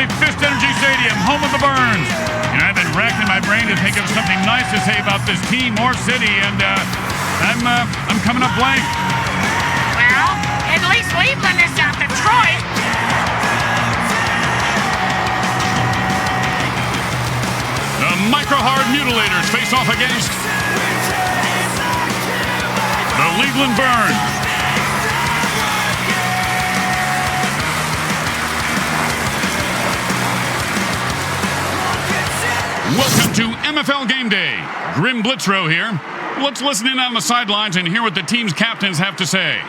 lovely Fist Energy Stadium, home of the Burns. You know, I've been racking my brain to think of something nice to say about this team or city, and I'm coming up blank. Well, at least Leaveland is not Detroit. The Microhard Mutilators face off against the Leaveland Burns. Welcome to MFL Game Day. Grim Blitzrow here. Let's listen in on the sidelines and hear what the team's captains have to say.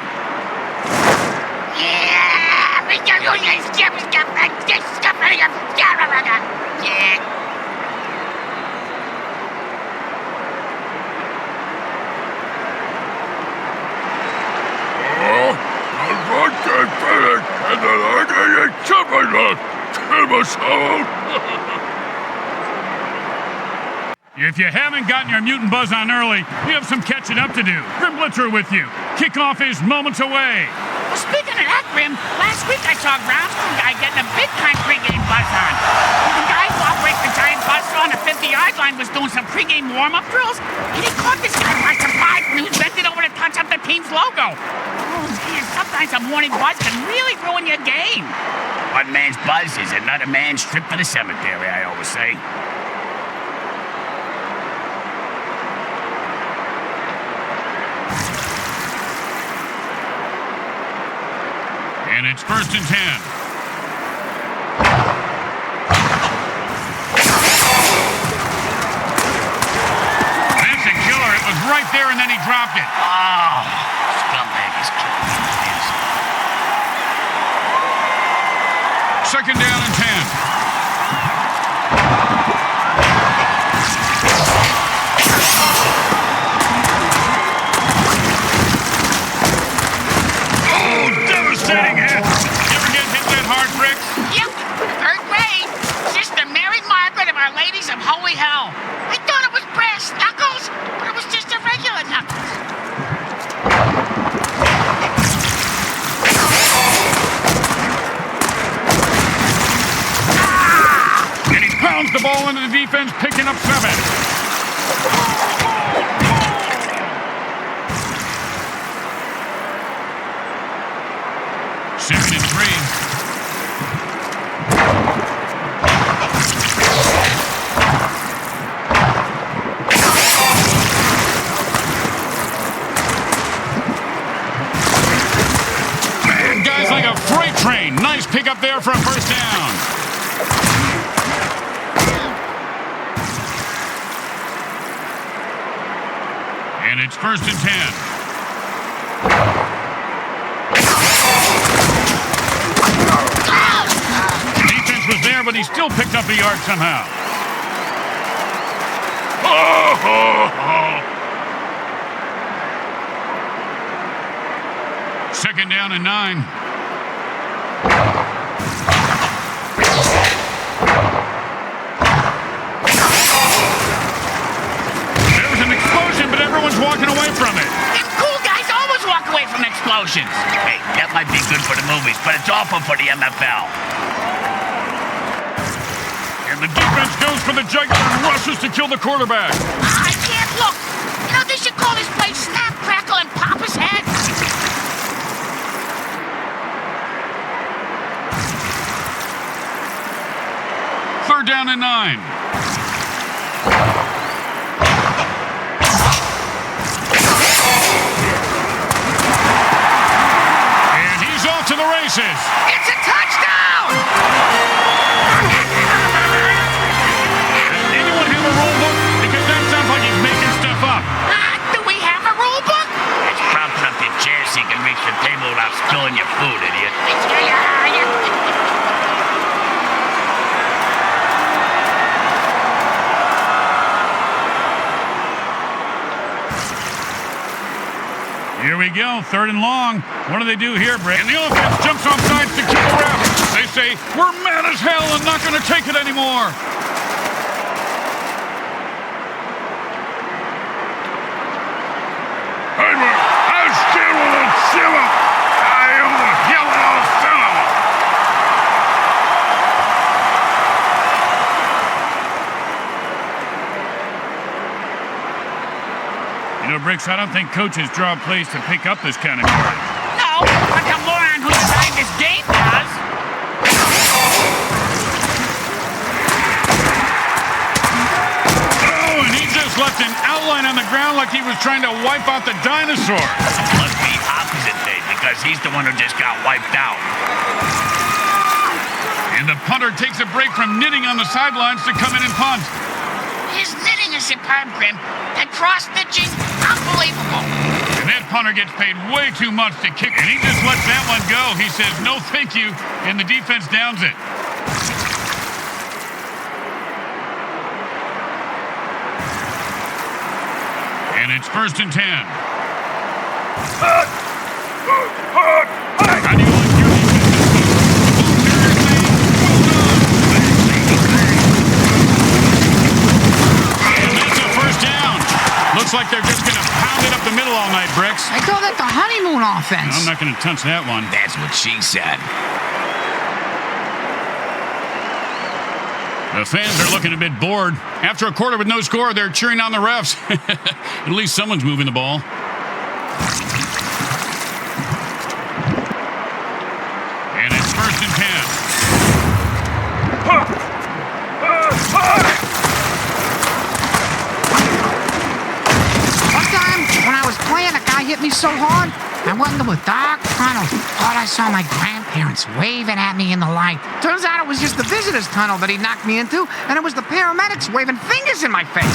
If you haven't gotten your mutant buzz on early, we have some catching up to do. Grim Blitzer with you. Kickoff is moments away. Well, speaking of that, Grim, last week I saw a ground school guy getting a big-time pregame buzz on. The guy who operates the giant buzzsaw on the 50-yard line was doing some pregame warm-up drills, and he caught this guy by surprise when he was bending over to touch up the team's logo. Oh, man, sometimes a morning buzz can really ruin your game. One man's buzz is another man's trip to the cemetery, I always say. And it's 1st and 10. That's a killer. It was right there, and then he dropped it. Oh, scumbag is killing me. 2nd down and 10. Oh, devastating hit. You ever get hit that hard, Rick? Yep, 3rd grade. Sister Mary Margaret of Our Ladies of Holy Hell. I thought it was brass knuckles, but it was just a regular knuckles. And he pounds the ball into the defense, picking up 7. Second and 3. Man, guys like a freight train. Nice pick up there for a 1st down. And it's 1st and 10. Defense was there, but he still picked up a yard somehow. 2nd down and 9. There was an explosion, but everyone's walking away from it. And cool guys always walk away from explosions. Hey, that might be good for the movies, but it's awful for the MFL. And the defense goes for the jugular and rushes to kill the quarterback. I can't look. You know, they should call this place Snap, Crackle, and Papa's Head. 3rd down and 9. And he's off to the races. It's a touchdown! Anyone have a rule book? Because that sounds like he's making stuff up. Do we have a rule book? Let's prop up your chair so you can reach the table without spilling your food, idiot. Here we go, 3rd and long. What do they do here, Brett? And the offense jumps off sides to kill the ref. They say, we're mad as hell and not going to take it anymore. Bricks, I don't think coaches draw plays to pick up this kind of yardage. No, but the moron who designed this game does. Oh, and he just left an outline on the ground like he was trying to wipe out the dinosaur. Must be opposite day, because he's the one who just got wiped out. And the punter takes a break from knitting on the sidelines to come in and punt. His knitting is superb, Grim. That cross-stitching, unbelievable. And that punter gets paid way too much to kick, and he just lets that one go. He says, no thank you, and the defense downs it. And it's 1st and 10. How do you like your Looks like they're just going to pound it up the middle all night, Bricks. I call that the honeymoon offense. I'm not going to touch that one. That's what she said. The fans are looking a bit bored. After a quarter with no score, they're cheering on the refs. At least someone's moving the ball. And it's 1st and 10. When I was playing, a guy hit me so hard, I went into a dark tunnel. Thought I saw my grandparents waving at me in the light. Turns out it was just the visitor's tunnel that he knocked me into, and it was the paramedics waving fingers in my face.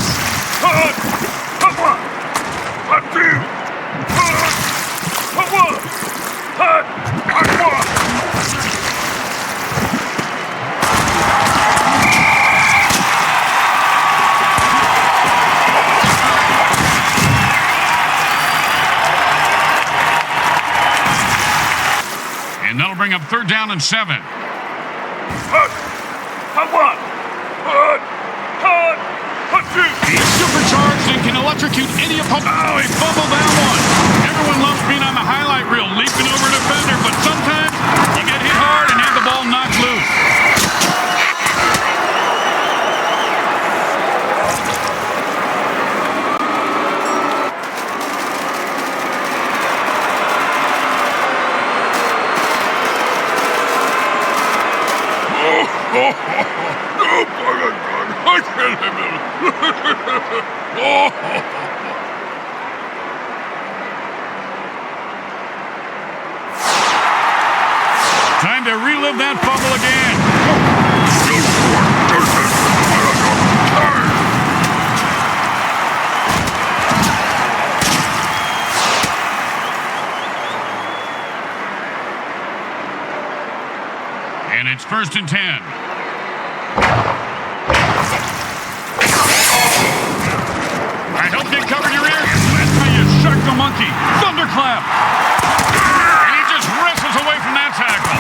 And that'll bring up 3rd down and 7. He's supercharged and can electrocute any opponent. Oh, he fumbled that one. Everyone loves being on the highlight reel, leaping over a defender, but sometimes you get hit hard and have the ball knocked loose. Time to relive that fumble again. And it's 1st and 10. I hope they covered your ears. That's how you shark the monkey. Thunderclap. And he just wrestles away from that tackle.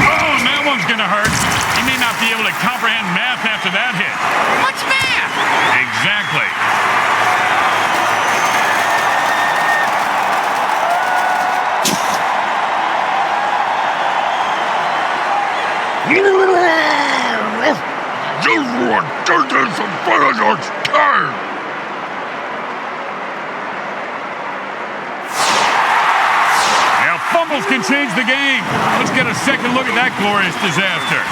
Oh, and that one's going to hurt. He may not be able to comprehend math after that hit. What's math? Exactly. Now, fumbles can change the game. Let's get a second look at that glorious disaster.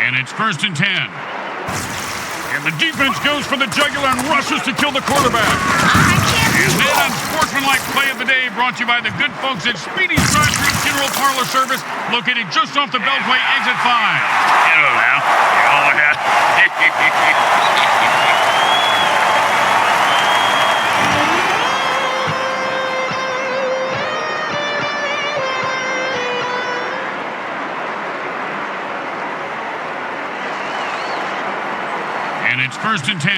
And it's 1st and 10. And the defense goes for the jugular and rushes to kill the quarterback. I can't. And then unsportsmanlike play of the day brought to you by the good folks at Speedy's Drive-Thru Funeral Parlor Service, located just off the Beltway exit 5. Hello now. Oh, yeah. And it's 1st and 10.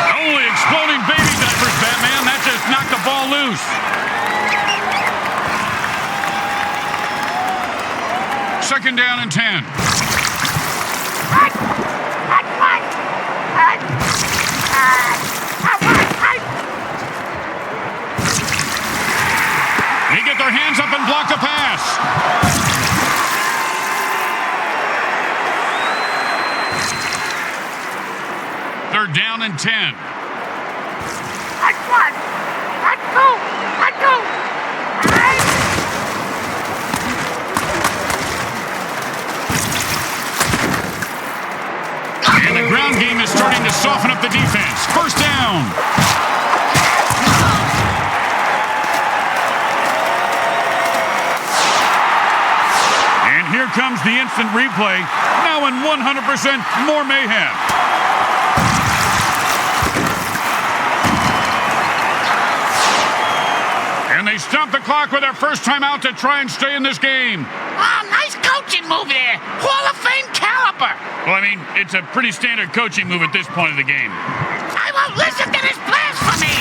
Holy exploding baby diapers, Batman. close. Second down and 10. They get their hands up and block the pass. Third down and 10. And the ground game is starting to soften up the defense. First down. And here comes the instant replay. Now in 100% more mayhem. And they stop the clock with their first time out to try and stay in this game. Oh, nice coaching move there. Hall of Fame caliber. Well, I mean, it's a pretty standard coaching move at this point of the game. I won't listen to this blasphemy.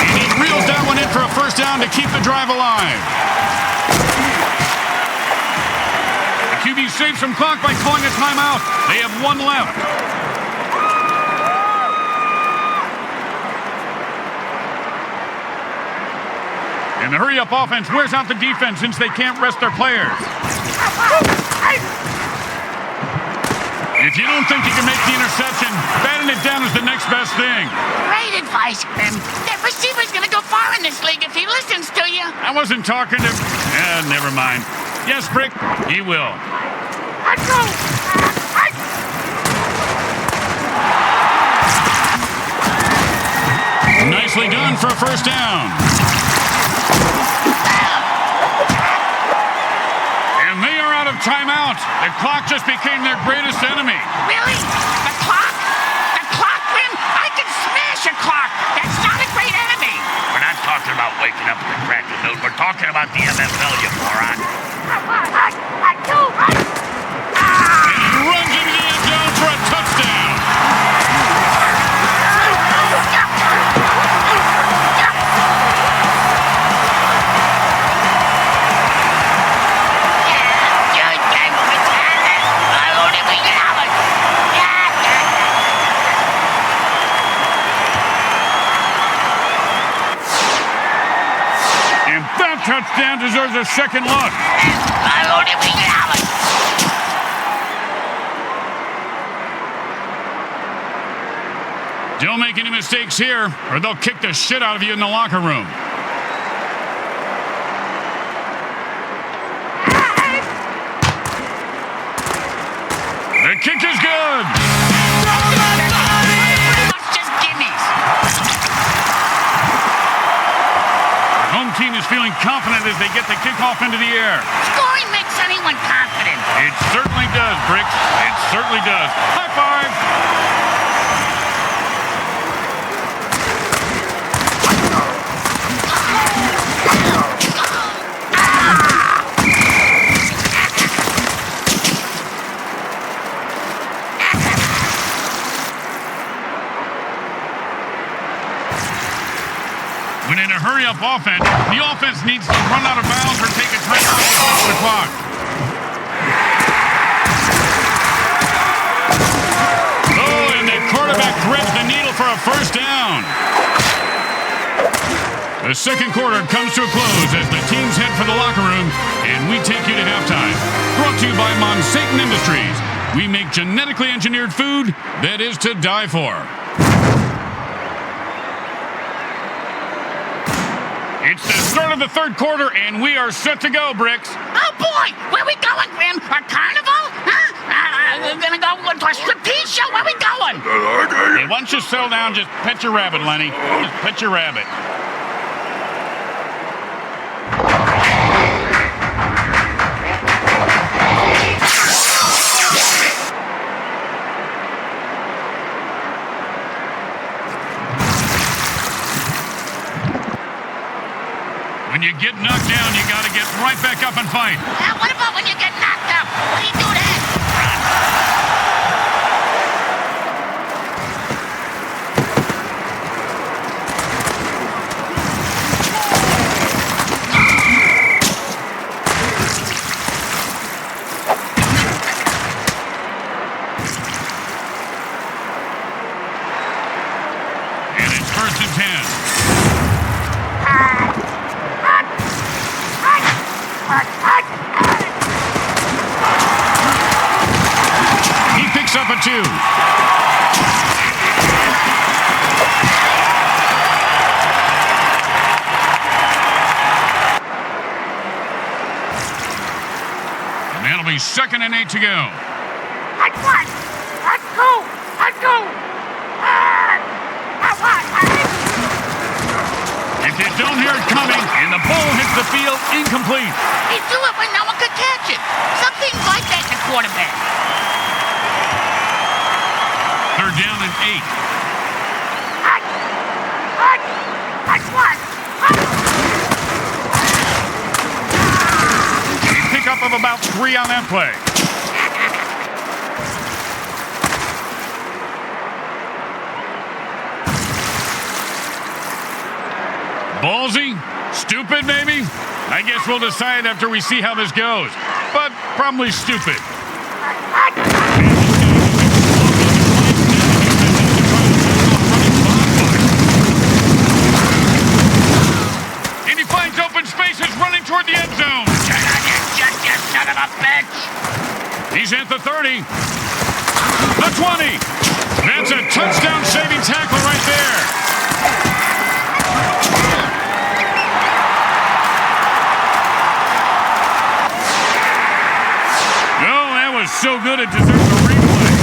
And he reels that one in for a first down to keep the drive alive. The QB saves some clock by calling a timeout. They have one left. And the hurry-up offense wears out the defense since they can't rest their players. If you don't think you can make the interception, batting it down is the next best thing. Great advice, Grim. That receiver's gonna go far in this league if he listens to you. I wasn't talking to... never mind. Yes, Brick, he will. Nicely done for a first down. And they are out of timeout. The clock just became their greatest enemy. Really? The clock? The clock, Grim? I can smash a clock. That's not a great enemy. We're not talking about waking up at the crack of noon. We're talking about the MFL, you moron. He runs into the end zone for a touchdown. Touchdown deserves a second look. Don't make any mistakes here, or they'll kick the shit out of you in the locker room. The kick is good. Just gimmies. Home team is feeling confident as they get the kickoff into the air. Scoring makes anyone confident. It certainly does, Bricks. It certainly does. High five. When in a hurry-up offense, the offense needs to run out of bounds or take a timeout to stop the clock. Oh, and the quarterback threads the needle for a first down. The second quarter comes to a close as the teams head for the locker room, and we take you to halftime. Brought to you by Monsatan Industries. We make genetically engineered food that is to die for. It's the start of the third quarter, and we are set to go, Bricks. Oh, boy! Where we going, Grim? A carnival? Huh? Gonna go to a striptease show? Where we going? Hey, why don't you settle down? Just pet your rabbit, Lenny. Just pet your rabbit. When you get knocked down, you got to get right back up and fight. What about when you get knocked up? What do you do then? first and 10. He picks up a 2. And that'll be 2nd and 8 to go. If you don't hear it coming and the ball hits the field, incomplete. He threw it when no one could catch it. Something like that to quarterback. 3rd down and 8. A pickup of about 3 on that play. Ballsy? Stupid, maybe? I guess we'll decide after we see how this goes. But probably stupid. And he finds open spaces running toward the end zone. Turn on your jet, you son of a bitch. He's at the 30. The 20. That's a touchdown-saving tackle right there. So good it deserves a replay.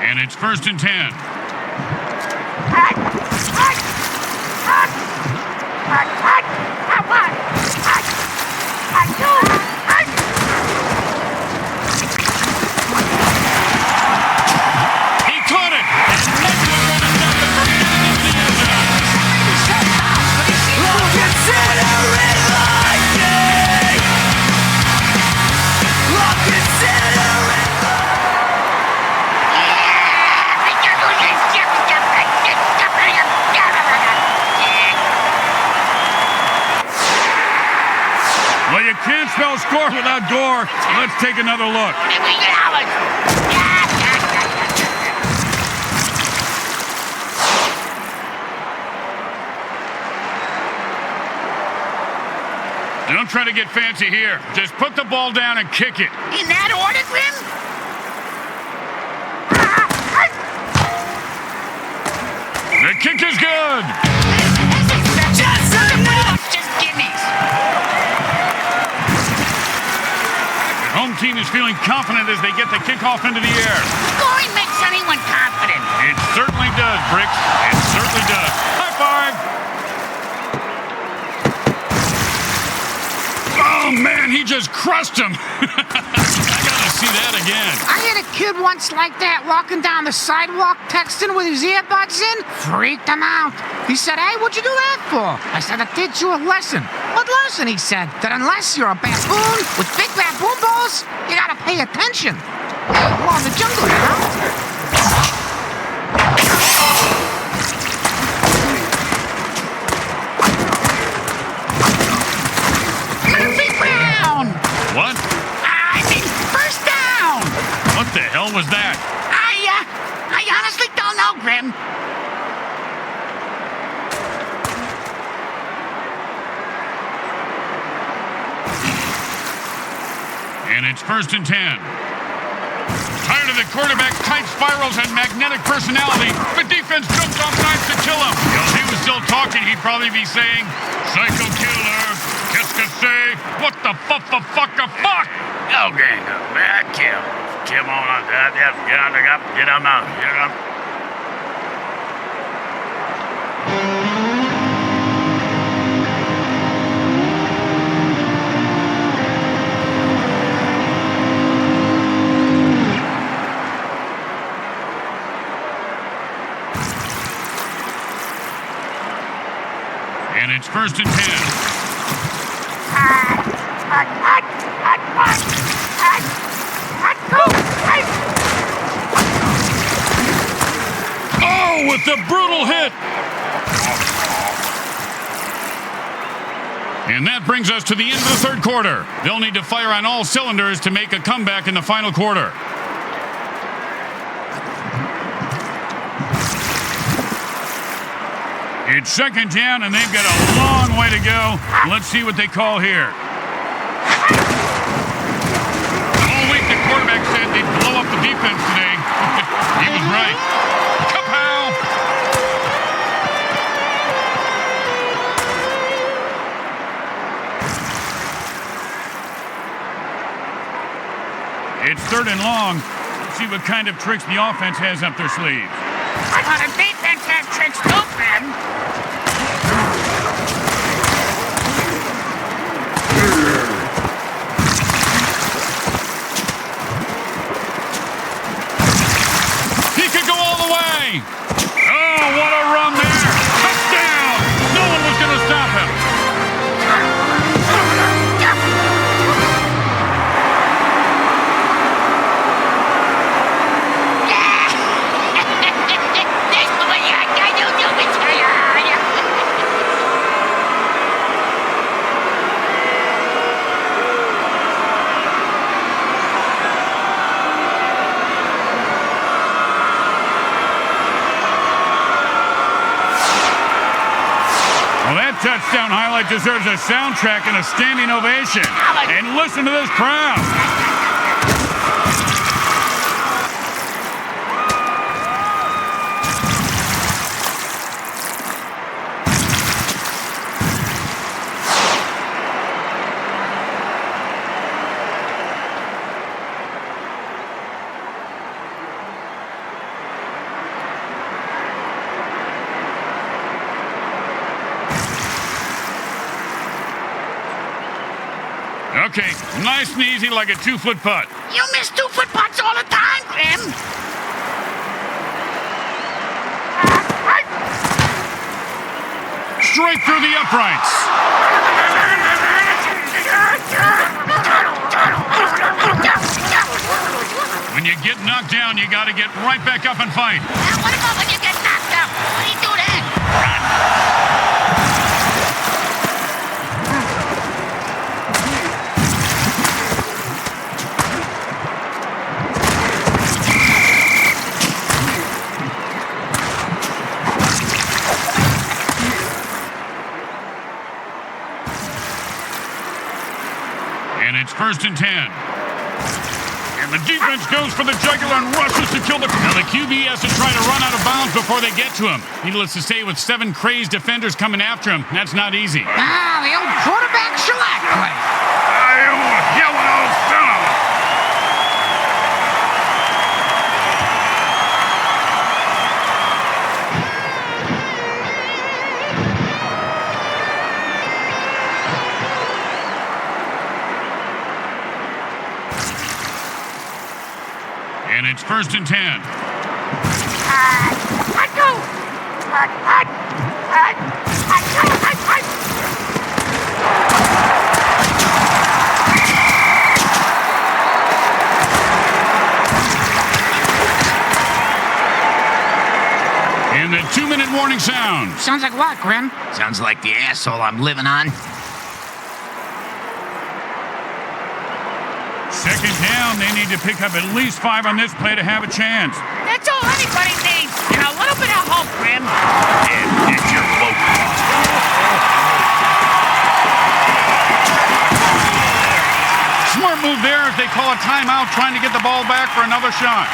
And it's 1st and 10. Can't spell score without gore. Let's take another look. Don't try to get fancy here. Just put the ball down and kick it. In that order, Grim? The kick is good. Just gimmies. Home team is feeling confident as they get the kickoff into the air. Scoring makes anyone confident. It certainly does, Bricks. It certainly does. High five! Oh, man, he just crushed him. I gotta see that again. I had a kid once like that walking down the sidewalk texting with his earbuds in. Freaked him out. He said, "Hey, what'd you do that for?" I said, "I teach you a lesson." "What lesson?" he said. "That unless you're a baboon with big baboon balls, you gotta pay attention." Hey, we're in the jungle now. What? I mean, first down. What the hell was that? I honestly don't know, Grim. And it's 1st and 10. Tired of the quarterback's tight spirals and magnetic personality, the defense jumps off sides to kill him. If he was still talking, he'd probably be saying, "Psycho killer, qu'est-ce que c'est? What the fuck? Okay, man, Kim on that. Get on the up, get on out, get on. And it's 1st and 10. with the brutal hit. And that brings us to the end of the third quarter. They'll need to fire on all cylinders to make a comeback in the final quarter. It's second down, and they've got a long way to go. Let's see what they call here. All week, the quarterback said they'd blow up the defense today. He was right. Kapow! It's third and long. Let's see what kind of tricks the offense has up their sleeves. The defense has tricks too, man. He could go all the way. Oh, what a run there. Touchdown. No one was going to stop him. Touchdown highlight deserves a soundtrack and a standing ovation. And listen to this crowd. Okay, nice and easy like a 2-foot putt. You miss 2-foot putts all the time, Grim. Straight through the uprights. When you get knocked down, you got to get right back up and fight. Now, what about when you get knocked out? What do you do then? Run. And it's 1st and 10. And the defense goes for the jugular and rushes to kill the... Now the QB has to try to run out of bounds before they get to him. Needless to say, with 7 crazed defenders coming after him, that's not easy. The old quarterback shellac play. And it's 1st and 10. And the 2-minute warning sound. Sounds like what, Grim? Sounds like the asshole I'm living on. Second down, they need to pick up at least 5 on this play to have a chance. That's all anybody needs. And a little bit of hope, Grim. And get your boat. Smart move there if they call a timeout trying to get the ball back for another shot.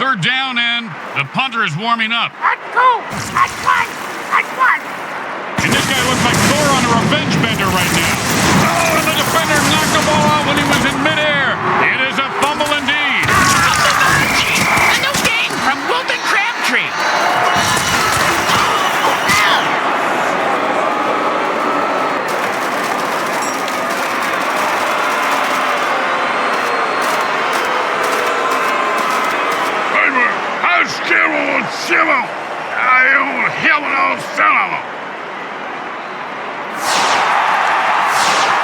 3rd down, and the punter is warming up. Let's go. Let's run. Let's run. And this guy looks like Thor on a revenge bender right now. Oh, and the defender knocked the ball out when he was in midair. It is a fumble indeed. A new game from Wilton Crabtree.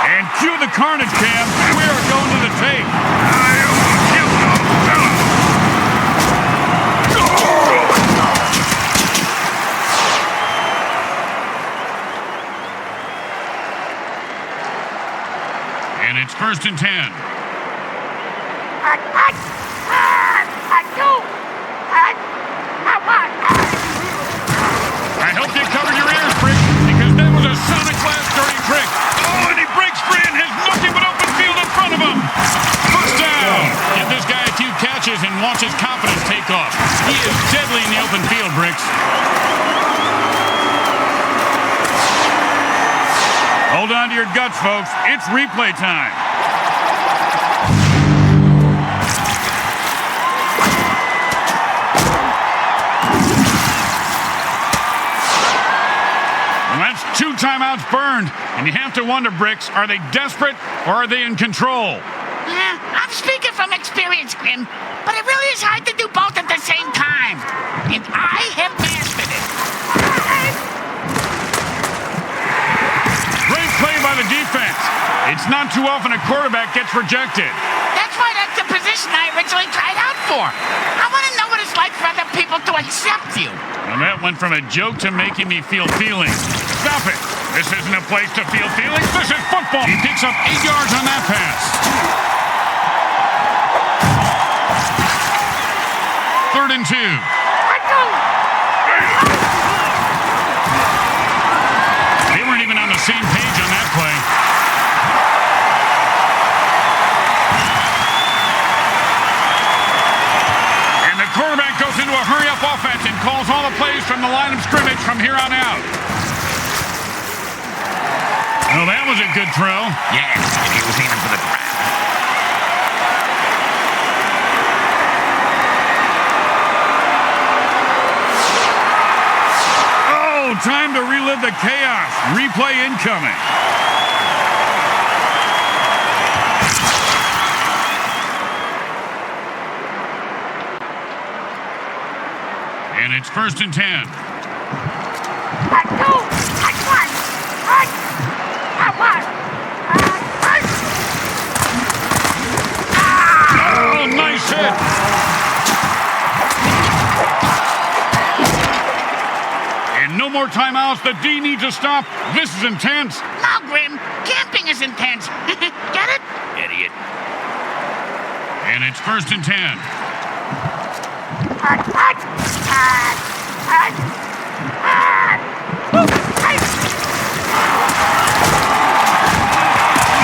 And cue the carnage cam. We are going to the tape. And it's 1st and 10. I hope you covered your ears, Brick, because that was a sonic blast dirty trick. Oh, and he breaks free and has nothing but open field in front of him. First down. Give this guy a few catches and watch his confidence take off. He is deadly in the open field, Bricks. Hold on to your guts, folks. It's replay time. Well, that's 2 timeouts burned. And you have to wonder, Bricks, are they desperate or are they in control? I'm speaking from experience, Grim, but it really is hard to do both at the same time. And I have mastered it. Great play by the defense. It's not too often a quarterback gets rejected. That's why that's the position I originally tried out for. I want to know what it's like for other people to accept you. Well, that went from a joke to making me feel feelings. Stop it. This isn't a place to feel feelings. This is football. He picks up 8 yards on that pass. 3rd and 2. They weren't even on the same page on that play. And the quarterback goes into a hurry-up offense and calls all the plays from the line of scrimmage from here on out. Well, that was a good throw. Yes, and he was aiming for the ground. Oh, time to relive the chaos. Replay incoming. And it's 1st and 10. Oh, nice hit. And no more timeouts. The D needs to stop. This is intense. No, Grim, camping is intense. Get it? Idiot. And it's 1st and 10.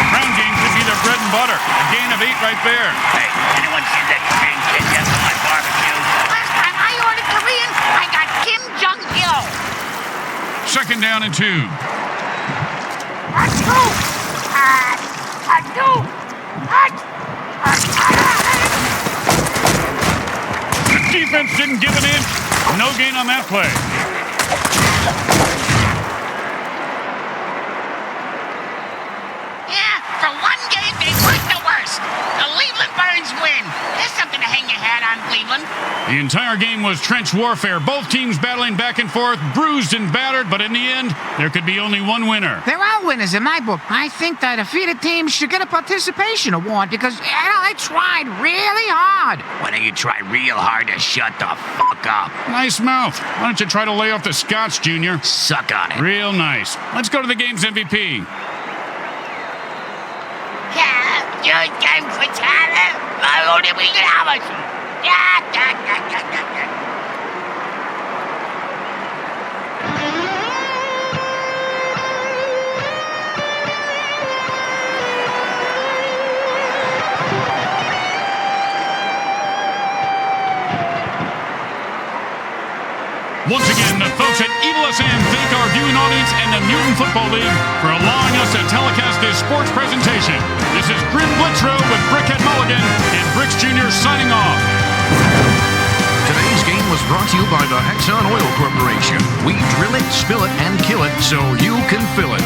Ground game could be their bread and butter. A gain of 8 right there. Hey, anyone seen that Korean kid yet on my barbecue? Last time I ordered Korean, I got Kim Jong-il. 2nd down and 2. The defense didn't give an inch. No gain on that play. Yeah, for one game, they weren't the worst. The Leaveland Burns win. There's something to hang your hat on, Leaveland. The entire game was trench warfare. Both teams battling back and forth, bruised and battered, but in the end, there could be only one winner. There are winners in my book. I think the defeated team should get a participation award because they tried really hard. Why don't you try real hard to shut the fuck up? Nice mouth. Why don't you try to lay off the scotch, Junior? Suck on it. Real nice. Let's go to the game's MVP. Once again, the folks at Evil SM thank our viewing audience and the Mutant Football League for allowing us to telecast this sports presentation. This is Grim Blitzrow with Brickhead Mulligan and Bricks Jr. signing off. Today's game was brought to you by the Exxon Oil Corporation. We drill it, spill it, and kill it so you can fill it.